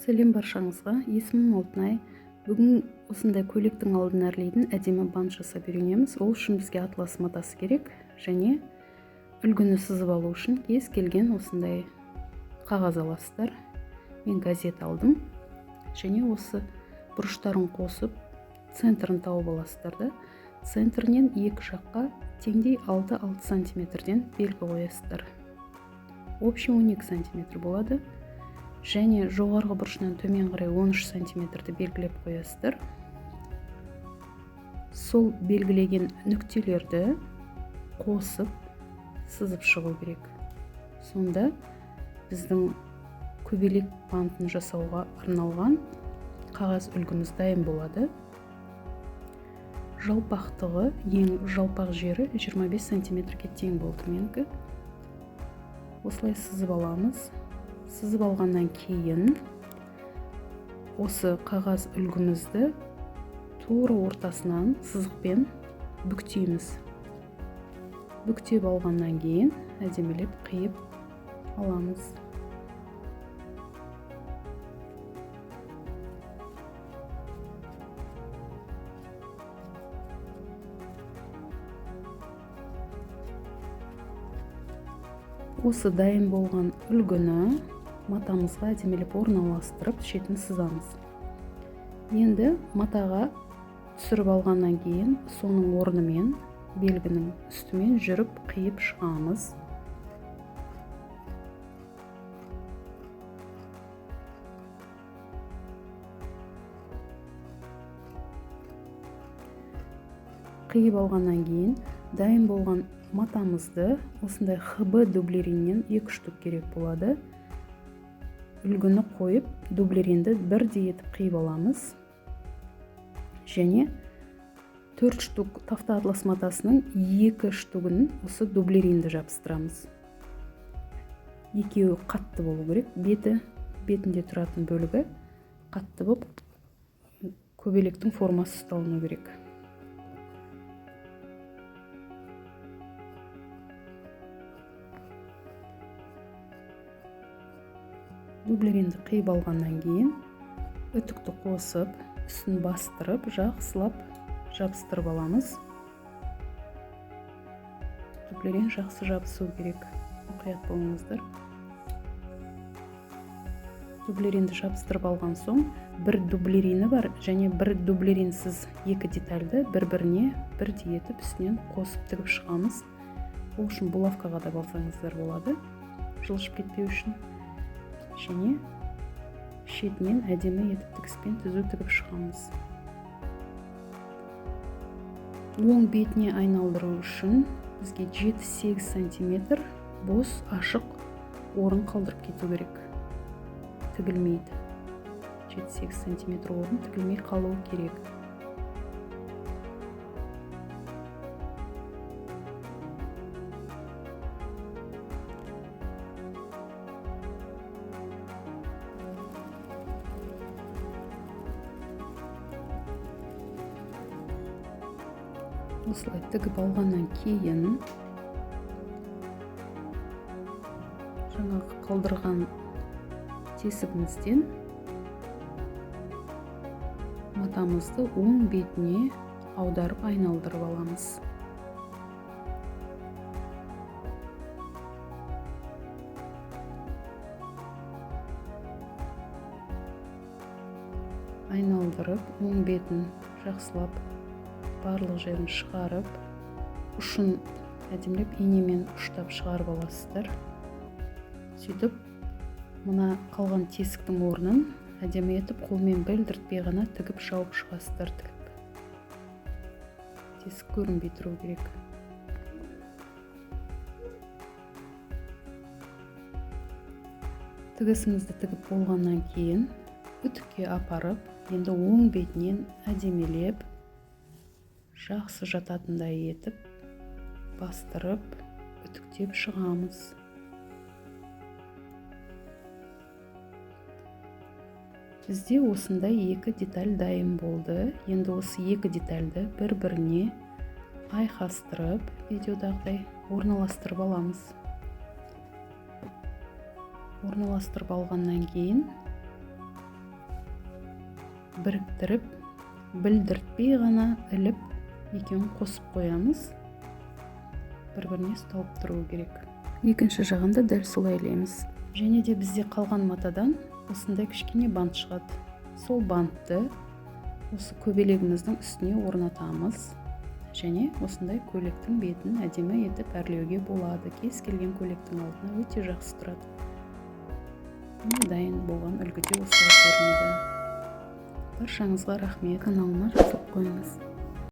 Сәлем баршаңызға, есімім Алтынай. Бүгін осындай көйлектің алдын әрлейтін әдемі бант жасап үйренеміз. Ол үшін бізге атлас матасы керек, және үлгіні сызып алу үшін кез келген осындай қағаз аласыздар. Мен газет алдым, және осы бұрыштарын қосып, центрін тауып аласыздар да. Центрінен екі жаққа теңдей 6-6 сантиметрден белгі қоясыздар. Общем 12 сантиметр болады. Және жоғарғы бұрышынан төмен қарай 13 сантиметрді белгілеп қоясыздар. Сол белгілеген нүктелерді қосып сызып шығу керек. Сонда біздің көбелек бантын жасауға арналған қағаз үлгіміз дайын болады. Жалпақтығы, ең жалпақ жері 25 сантиметрге тең болды менікі. Осылай сызып аламыз. Сызып алғаннан кейін осы қағаз үлгімізді тура ортасынан сызықпен бүктейміз. Бүктеп алғаннан кейін әдемілеп қиып аламыз. Осы дайын болған үлгіні матамызға әдемелеп орналастырып, шетін сызамыз. Енді матаға түсіріп алғаннан кейін соның орнымен белгінің үстімен жүріп қиып шығамыз. Қиып алғаннан кейін дайын болған матамызды осындай ХБ дублериннен 2 штук керек болады. Үлгіні қойып, дублеринді бірдей етіп қиып аламыз. Және 4 штук тафта атлас матасының 2 штугын осы дублеринді жабыстырамыз. Екеуі қатты болу керек. Бетінде тұратын бөлігі қатты болып, көбелектің формасы ұсталыну керек. Дублеринді қиып алғаннан кейін үтікті қосып, үстін бастырып, жақсылап жабыстырып аламыз. Дублерин жақсы жабысу керек. Мұқият болыңыздар. Дублеринді жабыстырып алған соң, бір дублерины бар, және бір дублеринсіз 2 детальді бір-біріне бірдей етіп үстінен қосып тігіп шығамыз. Ол үшін булавкаға да бассаңыздар болады, жылжып кетпеу үшін. Және шетінен әдемі етіп тігіспен түзу тігіп шығамыз. Оң бетіне айналдыру үшін бізге 7-8 сантиметр бос ашық орын қалдырып кету керек. Тігілмейді. 7-8 сантиметр орын тігілмей қалуы керек. Осылай тігіп алғаннан кейін жаңағы қалдырған тесігімізден матамызды оң бетіне аударып айналдырып аламыз. Айналдырып, оң бетін жақсылап барлық жерін шығарып, ұшын әдемілеп инемен ұштап шығарып аласыздар. Сөйтіп, мына қалған тесіктің орнын әдемі етіп қолмен білдіртпей ғана тігіп жауып шығасыздар. Тесік көрінбей тұру керек. Тігісімізді тігіп болғаннан кейін үтікке апарып, енді оң бетінен әдемелеп жақсы жататындай етіп, бастырып, үтіктеп шығамыз. Бізде осындай 2 деталь дайын болды. Енді осы 2 детальді бір-біріне айқастырып, видеодағыдай орналастырып аламыз. Орналастырып алғаннан кейін біріктіріп, білдіртпей ғана іліп екеуін қосып қоямыз. Бір-біріне ұсталып тұруы керек. Екінші жағында дәл солай илейміз. Және де бізде қалған матадан осындай кішкене бант шығады. Сол бантты осы көбелегіміздің үстіне орнатамыз. Және осындай көйлектің бетін әдемі етіп әрлеуге болады. Кез келген көйлектің алдына өте жақсы тұрады. Дайын болған үлгіде осылай көрінеді. Баршаңызға рахмет. Каналыма жазылып қойыңыз.